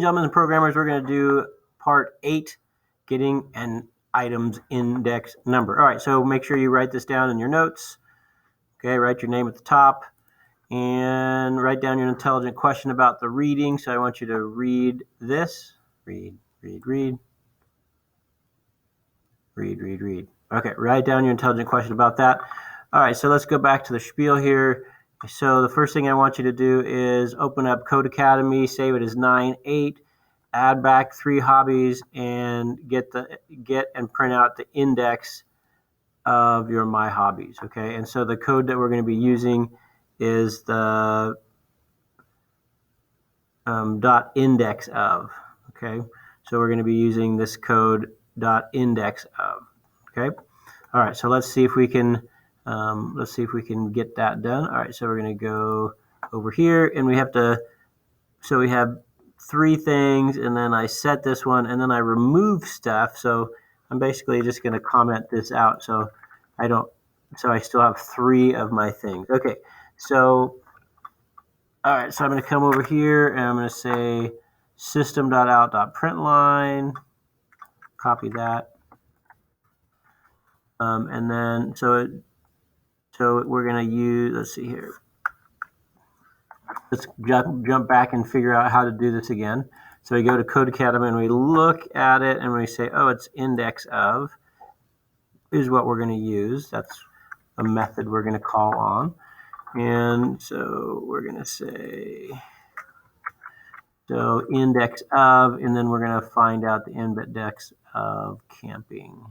Gentlemen and programmers, we're going to do part 8, getting an item's index number. All right, so make sure you write this down in your notes. Okay, write your name at the top and write down your intelligent question about the reading. So I want you to read this. Read. Okay, write down your intelligent question about that. All right, so let's go back to the spiel here. So the first thing I want you to do is open up CodeAcademy, save it as 9.8, add back 3 hobbies, and get and print out the index of your My Hobbies. Okay, and so the code that we're going to be using is the .index of. Okay, so we're going to be using this code .index of. Okay, all right. So let's see if we can get that done. All right, so we're going to go over here, and we have to. So we have 3 things, and then I set this one, and then I remove stuff. So I'm basically just going to comment this out. So I still have 3 of my things. Okay, so all right, so I'm going to come over here, and I'm going to say system.out.println, copy that, and then so we're going to use. Let's see here. Let's jump back and figure out how to do this again. So we go to CodeAcademy and we look at it and we say, oh, it's index of is what we're going to use. That's a method we're going to call on. And so we're going to say, so index of, and then we're going to find out the index of camping.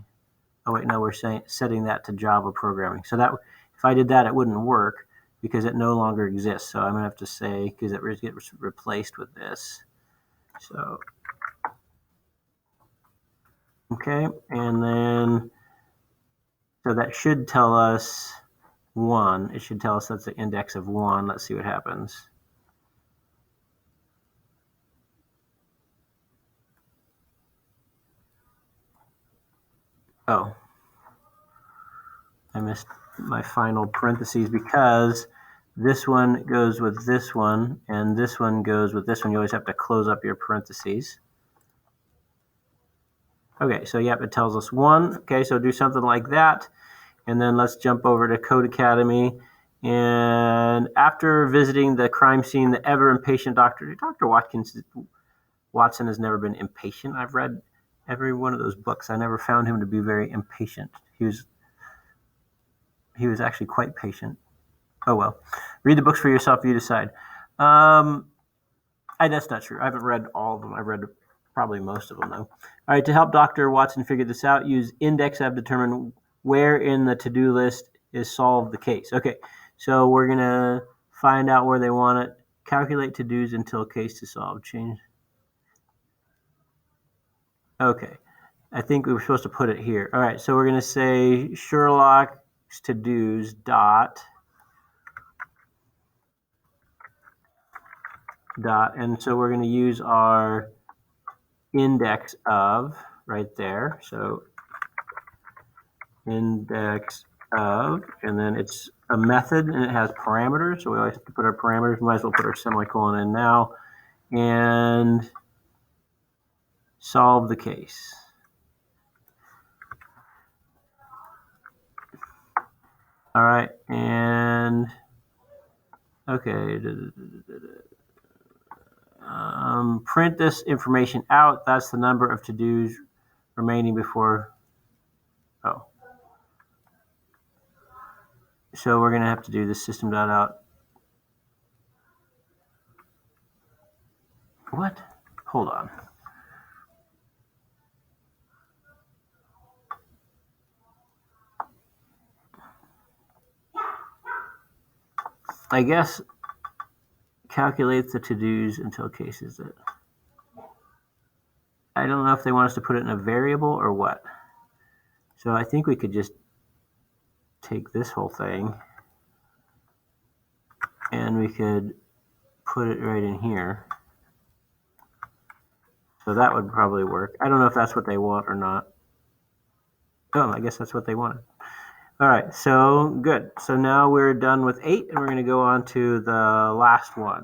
Oh, wait, no, we're setting that to Java programming. So that if I did that, it wouldn't work because it no longer exists. So I'm going to have to say, because it gets replaced with this. So, okay, and then, so that should tell us 1. It should tell us that's the index of 1. Let's see what happens. Oh, I missed my final parentheses because this one goes with this one, and this one goes with this one. You always have to close up your parentheses. Okay, so yep, it tells us 1. Okay, so do something like that. And then let's jump over to CodeAcademy. And after visiting the crime scene, the ever impatient Dr. Watson has never been impatient. I've read every one of those books. I never found him to be very impatient. He was actually quite patient. Oh, well. Read the books for yourself. You decide. That's not true. I haven't read all of them. I've read probably most of them, though. All right, to help Dr. Watson figure this out, use index of, determine where in the to-do list is solve the case. Okay, so we're going to find out where they want it. Calculate to-dos until case to solve. Change. Okay, I think we were supposed to put it here. All right, so we're going to say Sherlock's to-dos dot, and so we're going to use our index of right there. So index of, and then it's a method and it has parameters. So we always have to put our parameters. We might as well put our semicolon in now and solve the case. All right, and okay. Print this information out. That's the number of to-dos remaining before. Oh. So we're going to have to do the system.out. What? Hold on. I guess calculate the to-dos until cases that. I don't know if they want us to put it in a variable or what. So I think we could just take this whole thing and we could put it right in here. So that would probably work. I don't know if that's what they want or not. Oh, I guess that's what they wanted. All right, so good. So now we're done with 8, and we're going to go on to the last one.